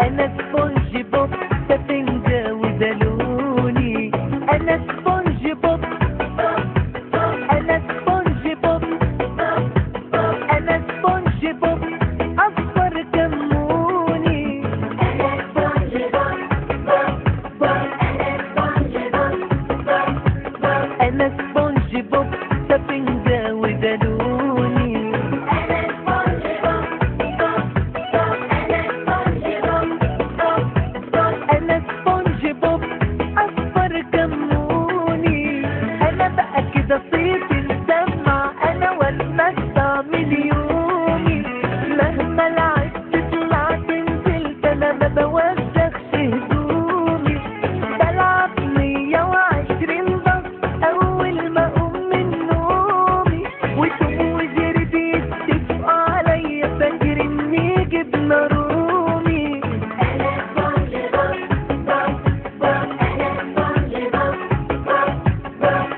انا سبونج بوب سفنجة وده لوني. انا سبونج بوب، انا سبونج بوب، انا سبونج بوب اصفر كموني. انا سبونج بوب انا سبونج بوب سفنجة وده لوني. انا سبونج بوب اصفر كموني. انا بقى كده صيت مسمع، انا والمسا مليوني. مهما لعبت طلعت نزلت انا ما بوسخش هدومي. بلعب 120 ضغط اول ما اقوم من نومي. وتوم وجري بيتفقوا عليا فاكر اني جبنة رومي.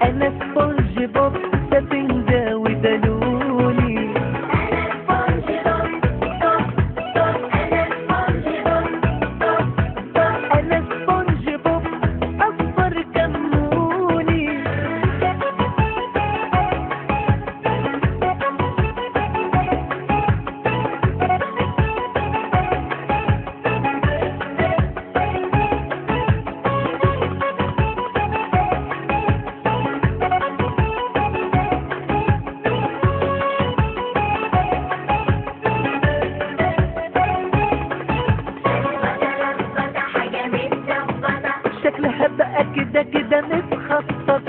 انا سبونج بوب سفنجة وده لوني. انا سبونج بوب اصفر كموني. شكلها بقى كده كده متخطط،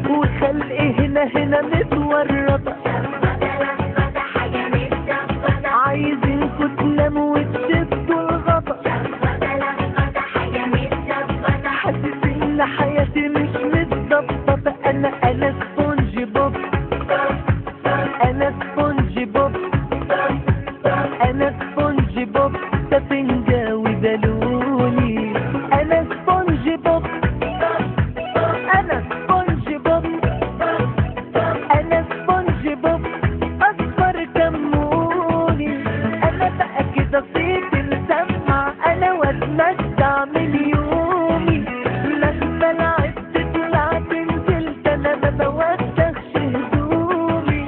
وخلقي هنا متورطة. عايزينكوا تناموا وتشدوا الغطا. حاسس ان حياتي مش متظبطة. انا سبونج بوب، انا سبونج بوب، انا سبونج بوب سفنجة وده لوني. انا سبونج بوب، انا سبونج بوب، انا سبونج بوب اصفر كموني. انا بقى كده صيت مسمع، انا واتمتع من يومي. مهما لعبت طلعت نزلت انا ما بوسخش هدومي.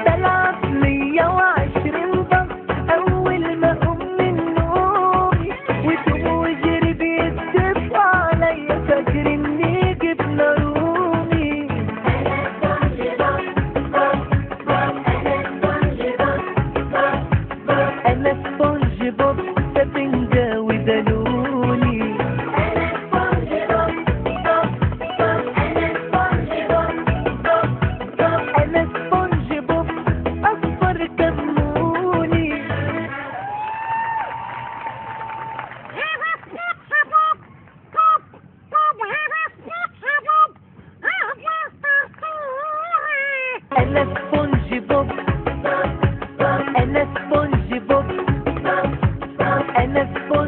بلعب 120 ضغط اول ما اقوم من نومي. وتوم وجري بيتفقوا عليا فاكر اني جبنة رومي. انا سبونج بوب سفنجة وده لوني. انا سبونج بوب اصفر كموني. انا سبونج بوب، انا سبونج بوب، انا سبونج